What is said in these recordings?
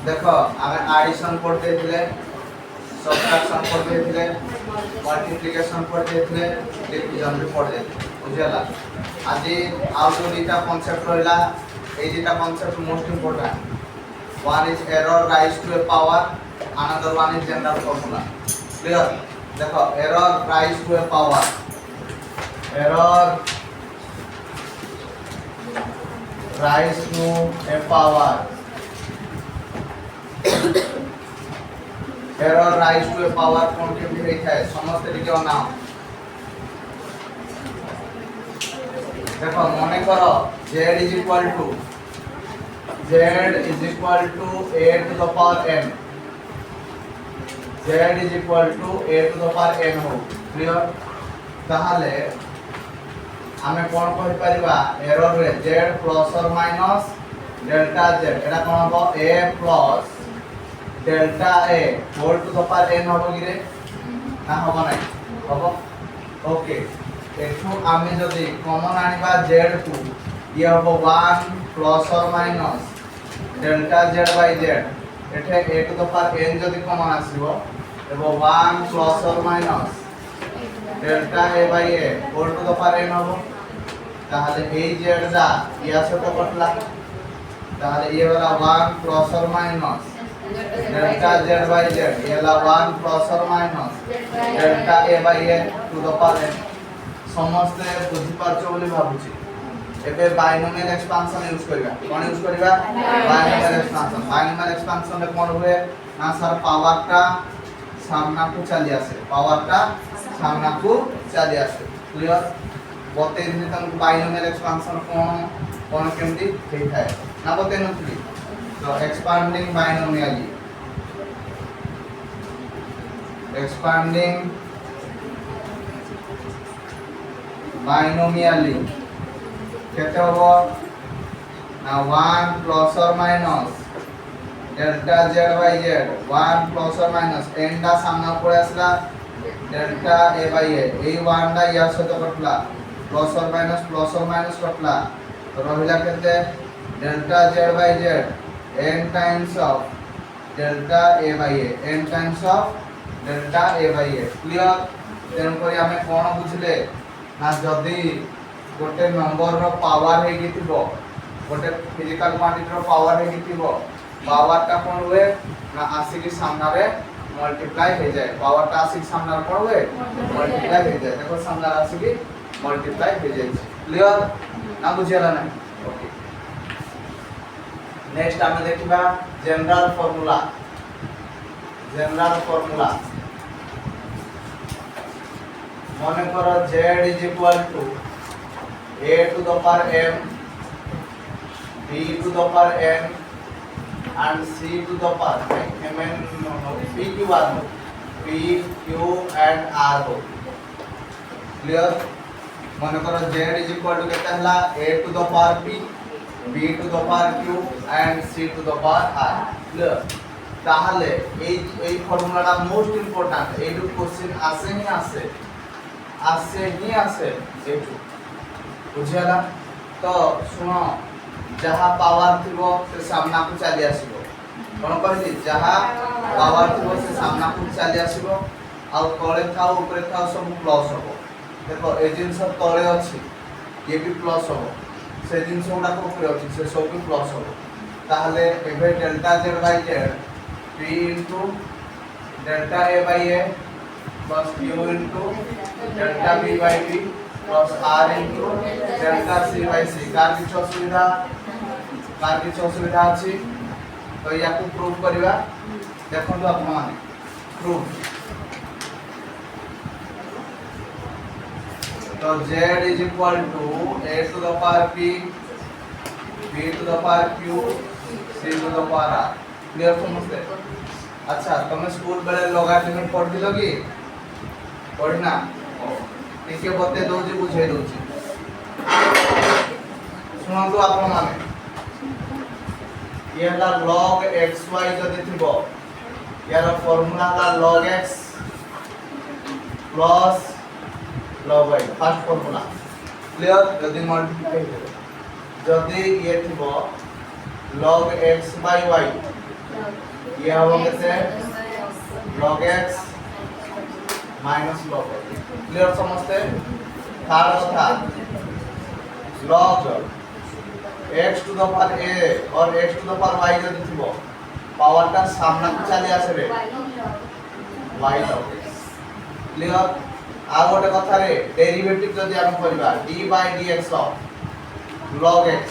देखो आगे एडिशन पढ़ते थे, सबट्रैक्शन पढ़ते थे, मल्टीप्लिकेशन पढ़ते थे, डिवीजन भी पढ़ते थे बुझेला। आज आउ जो दुटा कांसेप्ट रहिला ए दुटा concept most important. One is error raise to a power, another one is general formula. Clear? देखो error raise to a power, error raise to a power, error raise to a power कौन के भी होता है समस्त लिखो नाम। देखो मने करो z is equal to a to the power n, z is equal to a to the power n हो। क्लियर? ताहले हमें कौन कहि परिबा एरर रे z प्लस और माइनस डेल्टा z, एटा कोन हो a plus delta a whole to the power n हो कि रे ना हो नै हो। ओके एठो आमे जदी कॉमन आनिबा z को ये हो 1 प्लस और minus delta z by z, एठे a to the power n जदी कॉमन आसीबो एबो 1 प्लस और minus delta a by a whole to the power n हो। ताहले এই z যা ইয়া সাথে কটলা, ताहले ये वाला 1 प्लस और minus delta z by z, ये वाला 1 प्लस और minus delta a by a to the power n। समस्त बुझी पारछो बोली भाबुची। एबे बाइनोमियल एक्सपांशन यूज करिबा, कोन यूज करिबा बाइनोमियल एक्सपांशन। बाइनोमियल एक्सपांशन रे कोन हुए ना सर पावरटा सामना को चली आसे, पावरटा सामना को चली आसे। क्लियर? बते दिन तक बाइनोमियल एक्सपांशन कोन केमती हेई थाए ना बते नथली। तो एक्सपांडिंग बाइनोमियली, एक्सपांडिंग बाइनोमियली केते होबो ना 1 प्लस और minus delta z by z, 1 plus और माइनस n दा सामना पड़े आसला डेल्टा a बाय a, এই 1 दा या साथे कटला प्लस और माइनस कटला तो रहिला केते delta z by z n times of delta a by a, n times of delta a by a। Clear? तेन करी हमें कोन बुझले ना जदी गोटे नंबर रो पावर हे गितिबो, गोटे फिजिकल क्वांटिटी रो पावर हे गितिबो, पावर ता कोन हुए ना आसी के सामना रे मल्टीप्लाई हो जाए। पावर ता आसी के सामना रे कोन हुए मल्टीप्लाई हो जाए। देखो सामना आसी के मल्टीप्लाई हो जाए। क्लियर? ना बुझियला ना? ओके नेक्स्ट हमें देखिबा जनरल फार्मूला। जनरल फार्मूला मने करो z is equal to a to the power m, b to the power n and c to the power m n p q r हो, p q and r हो। Clear? माने करो z is equal to केता हला a to the power p, b to the power q and c to the power r। Clear? ताहले এই ফর্মুলাটা most important. এইটু question আসে হি আসে এইটু बुझियाला। तो सुनो जहा पावर थिबो से सामना को चली आसीबो, कोन कहली जहा पावर थिबो से सामना को चली आसीबो आ तळे थाओ ऊपर थाओ सब प्लस होबो। देखो ए जिंस तळे अछि ये भी प्लस होबो, से जिंस उडा को ऊपर अछि से सब भी प्लस होबो। ताहले एबे delta z by z p into delta a by a plus q into delta b by b plus r into delta c by c। कार किछ असुविधा अछि तो या को प्रूव करिवा। देखो तो आपण माने प्रूव तो z is equal to a to the power p, b to the power q, c to the power r। Clear समझते? अच्छा तुम स्कूल बेले लॉगरिथम पढ़ दिलो कि पढ़ना टिके बते दोजी बुझे दोजी। सुनंतु आपण माने ये ला log xy जदी थिबो यार फार्मूला ला log x plus log y first formula. Clear? जदी मल्टीप्लाई जदी ये थिबो log x by y ये होगा कैसे log x minus log x clear समझते थर्ड कथा log x to the power a और x to the power y যদি থিব পাওয়ারটা সামনে চলে আসবে y log x क्लियर आ गोटे कथा रे डेरिवेटिव जदि हम करबा d by dx of log x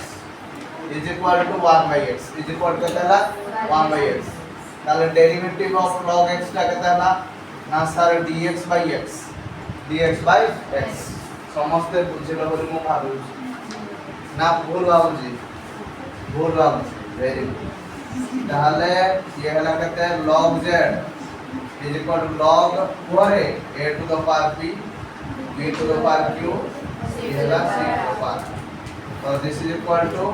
is equal to 1 by x is equal to केतला 1 by x তাহলে डेरिवेटिव ऑफ log x টা केतला ना सर dx by x समस्त बुझिलो बोली मु भाबु ना भूल भाबुजी वेरी गुड ताहले ये हला कहते हैं log z is equal to log what है a to the power b b to the power q ये हला c to the power और this is equal to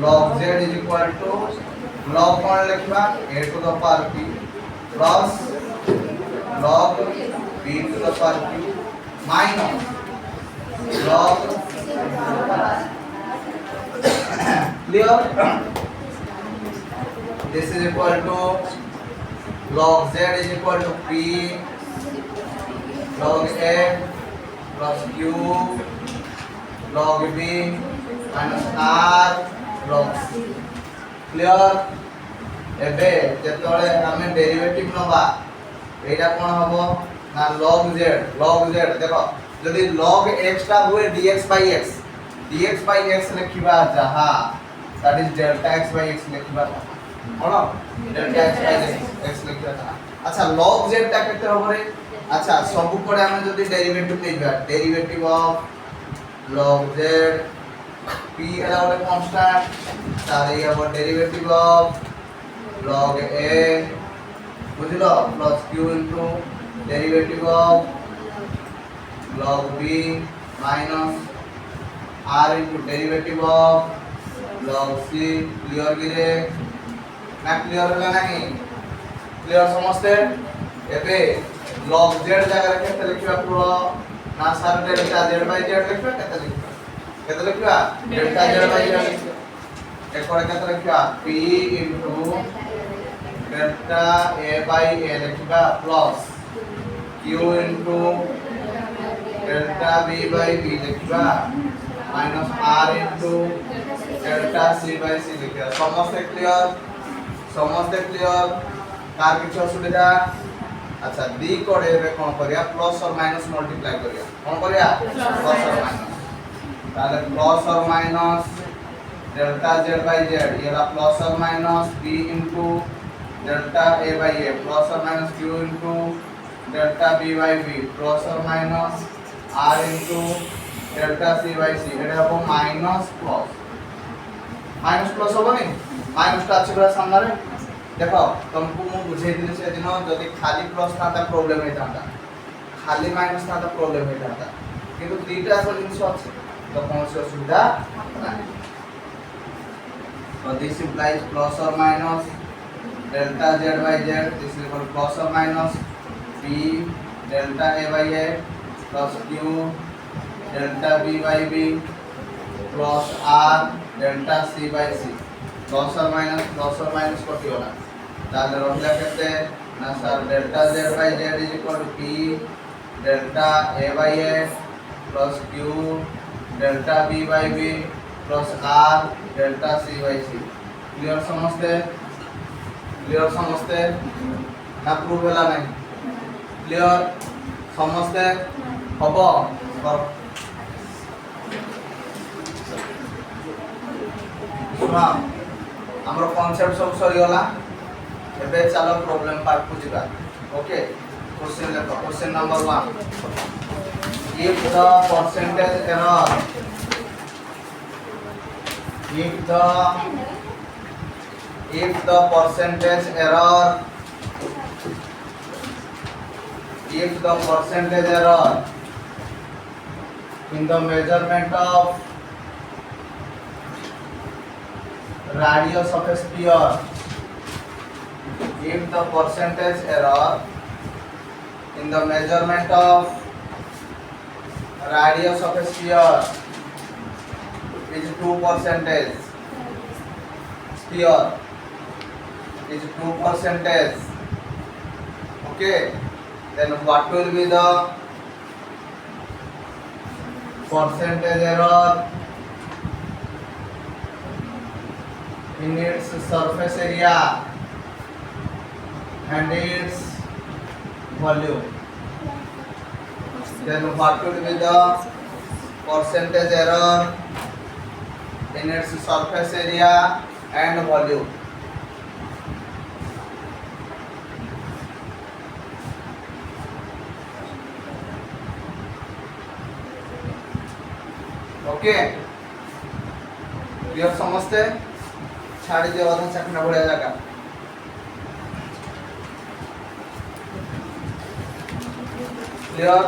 log z is equal to log कौन लिखवा a to the power p plus log b to the power q minus log clear this is equal to log z is equal to p log a plus q log b minus r log c clear एबे जेतोळे हमें derivative नबा एटा कोन हबो ना log z देखो यदि log x टा हुए dx by x लिखिबा जहा that is delta x by x लिखिबा कोन डेल्टा x by x लिखिबा था अच्छा log z टा केते हबो रे अच्छा सब पड़े हम जदि डेरिवेटिव लेबा derivative of log z p एला ଗୋଟେ कांस्टेंट तारे ये हबो डेरिवेटिव ऑफ log a बुझलो plus q into derivative of log b minus r into derivative of log c clear गिरे ना क्लियर होला नहीं क्लियर समझते एबे log z जगह केते लिखिबा पूरा ना sir delta z by z लिखबा केते लिखबा डेल्टा z by z एकोडे केते लिखबा p into delta a by a लिखबा plus q into delta b by b लिखबा minus r into delta c by c लिखबा समस्त क्लियर कार किछ असुविधा अच्छा दी कोडे रे कोन करिया प्लस और माइनस मल्टीप्लाई करिया कोन करिया प्लस और माइनस ताले प्लस और minus delta z by z ये ला प्लस और minus b into delta a by a plus और minus q into delta b by b plus और minus r into delta c by c एटा हो minus plus हो नहीं minus टा अछि पूरा सामने रे देखो तुमको मु बुझे दिले से दिन जदी खाली प्लस था प्रॉब्लम हे था खाली माइनस था प्रॉब्लम हे था किंतु दीटा को जिंस अछि तो कौन सी असुविधा नहीं so this implies plus or minus delta z by z this is equal to plus or minus b delta a by a plus q delta b by b plus r delta c by c plus or minus कथि होला ताले रहला केते ना sir delta z by z is equal to p delta a by a plus q delta b by b plus r delta c by c clear समझते ना prove होला नहीं क्लियर समझते हबो सुना हमर कांसेप्ट सब सरी होला एबे चलो प्रॉब्लम पार्ट को जिबा ओके क्वेश्चन देखो question number 1 if the percentage error if the percentage error in the measurement of radius of a sphere if the percentage error in the measurement of radius of a sphere is 2% sphere is 2 percentage. Okay, then what will be the percentage error in its surface area and its volume? Then what will be the percentage error in its surface area and volume? Okay clear समझते छाड़ी दियो अधा चकना बढ़िया जगह clear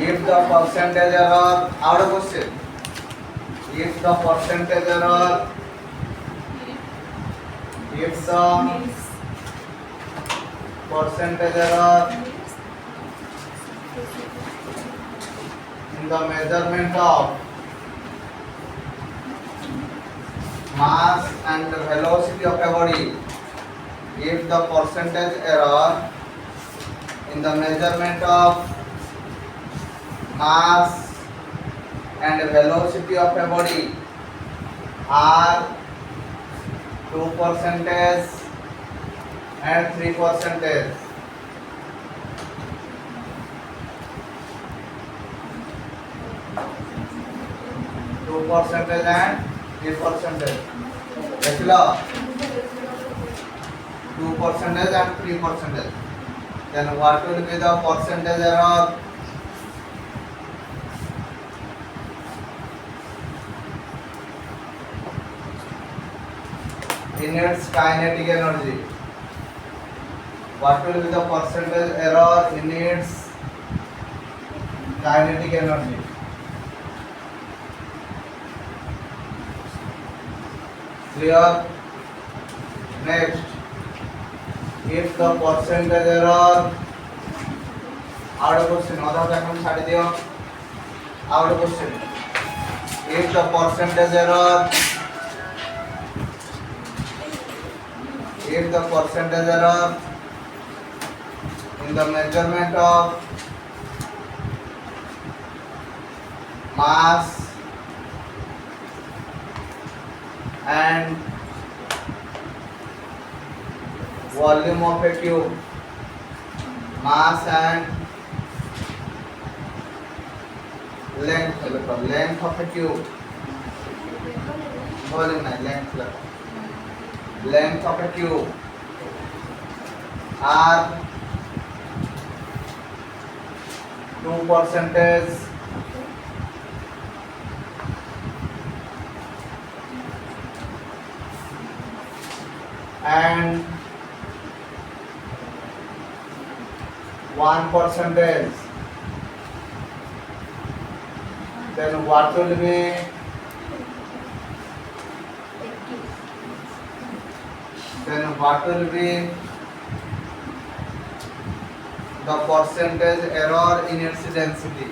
if the percentage error out of question if the percentage error in the measurement of mass and velocity of a body, if the percentage error in the measurement of mass and velocity of a body are 2% and 3%. Percentage and 3%. देख लो 2% and 3%. Then what will be the percentage error in its kinetic energy? What will be the percentage error in its kinetic energy? Clear? Next, if the percentage error out of question, other than छाड़ी दियो out of question. If the percentage error in the measurement of mass and volume of a cube, mass and length of a cube, volume and length of a cube are 2% and 1%, then what will be the percentage error in its density?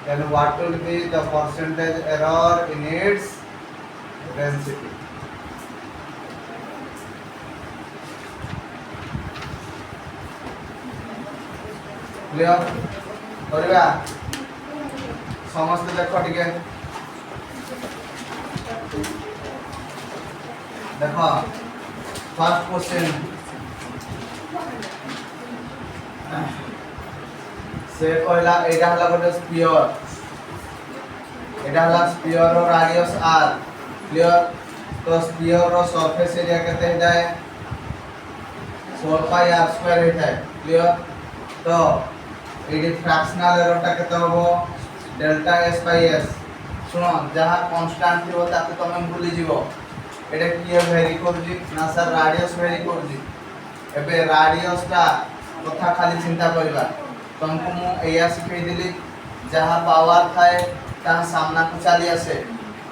Then what will be the percentage error in its density? Clear करवा समस्त देख टिके देख first question से कहला एटा हला गोटे sphere एटा हला स्फीयर रो रेडियस r क्लियर तो स्फीयर रो सरफेस एरिया केते जाए 4 पाई r² हेता है क्लियर तो एडी फ्रैक्शनल एरर टा केते होबो डेल्टा s बाय s सुनो जहां कांस्टेंट थिबो ताके तमे भूली जीवो एटा किए वेरी करजी ना सर रेडियस वेरी करजी एबे रेडियस टा कथा खाली चिंता करबा तुमको मु एया सिखाई दिली जहां पावर थाए ता सामना को चली आसे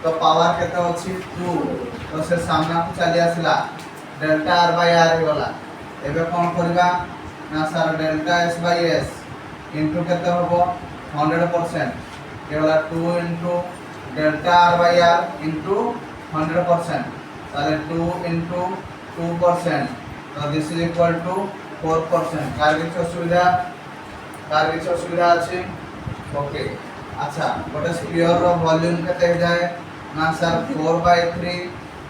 तो पावर केते अछि 2 तो से सामना को चली आसला डेल्टा r बाय r होला एबे कोन करबा ना sir delta s by s into केते होबो 100% ये वाला 2 into delta r by r into 100% ताले 2 इनटू 2%, तो दिस इज इक्वल टू 4%। कार किसी असुविधा अछि? ओके। अच्छा, गोटे स्फीयर रो वॉल्यूम केते हो जाए ना sir 4/3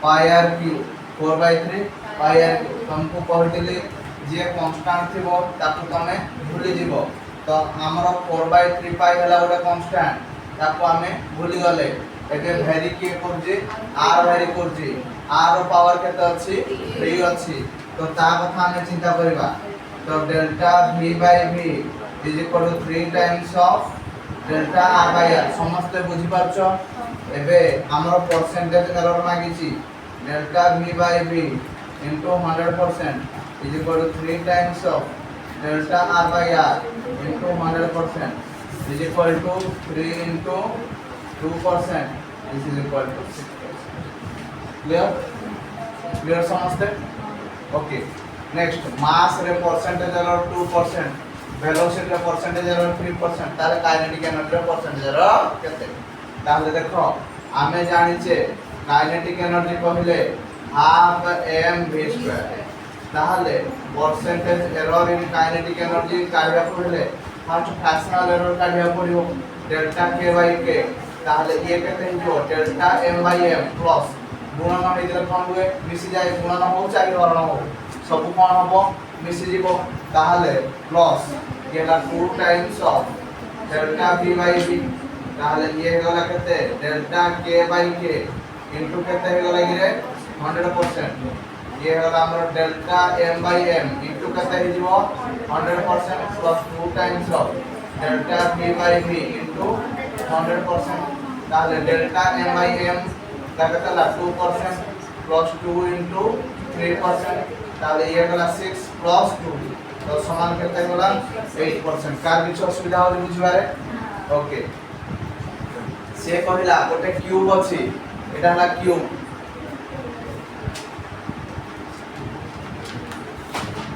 pi r cube, 4/3 pi r cube. तुमको कहतिली जे कांस्टेंट थिबो ताकू तमे भूली जीवो, तो हमरो 4/3 पाई हला गोटे कांस्टेंट, ताकू हमें भूली गले। एके वेरी के करजी आर वेरी करजी, आर रो पावर केते अछि 3 अछि, तो ता कथा हमें चिंता करबा। तो delta v by v is equal to 3 times of delta r by r। समस्त बुझी पारछो? एबे हमरो परसेंटेज एरर मागिची delta v by v into 100% is equal to 3 times of delta r by r into 100% is equal to 3 into 2%, this is equal to 6%। Clear समझते? Okay. Next, mass रे percentage error 2%, velocity रे percentage error 3%, ताले kinetic energy रे percentage error केते? ताले देखो आमे जानिचे काइनेटिक एनर्जी कहले हाफ mv², ताले percentage error in kinetic energy काढिया पड़ले फर्स्ट फ्रैक्शनल एरर काढिया पड़ियो डेल्टा k बाय k, ताले ये केते हिजो delta m by m plus गुणन हेदिले कोन हुए मिसी जाय, गुणन हो चारि हरण हो सब कोन हबो मिसी जीवो, ताले प्लस येला 2 times of delta v by v, ताले ये गला केते delta k by k into केते हे गला गिरे 100%, ये गला हमर delta m by m into केते हे जीवो 100% plus 2 times of delta v by v into 100%, ताले डेल्टा m बाय m ताकतला 2% प्लस 2 इनटू 3%, ताले ये गला 6 प्लस 2 तो समान केते गला 8%। कार किछ असुविधा हो बुझबारे? ओके। से कहिला गोटे क्यूब अछि, एटा हला क्यूब,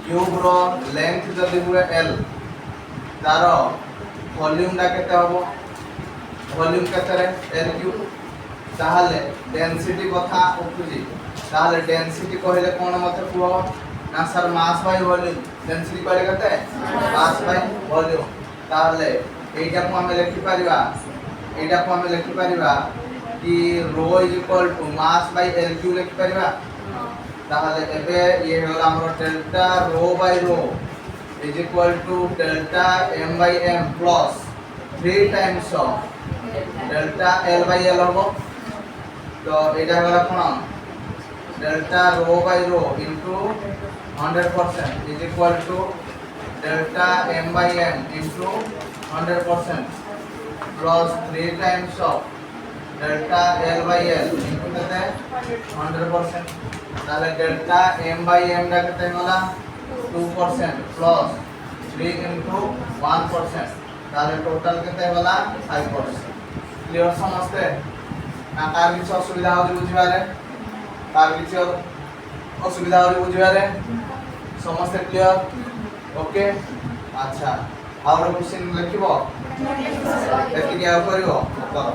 क्यूब रो लेंथ जदी हुए l, तारो वॉल्यूम दा केते हबो? वॉल्यूम केते रे l क्यूब, ताहले डेंसिटी कथा उठुजी, ताहले डेंसिटी कहले कोन मते कुहो ना sir mass by volume, density कहले केते मास बाय वॉल्यूम, ताहले एटा को हम लिखि परिबा, एटा को हम लिखि परिबा कि rho is equal to mass by l cube लिखि परिबा। ताहले एबे ये होला हमर delta rho by rho is equal to delta m by m plus 3 times of delta l by l होबो, तो एटा होला कोन delta rho by rho into 100% is equal to delta m by m into 100% plus 3 times of delta l by l into केते 100%, ताले delta m by m दा केते होला 2% प्लस 3 इनटू 1%, ताले टोटल केते होला 5%। क्लियर समझते? ना कार किछ असुविधा हो बुझबारे? कार किछ असुविधा हो बुझबारे? समझते क्लियर? ओके। अच्छा, और क्वेश्चन लिखिबो एति क्या करिवो करो।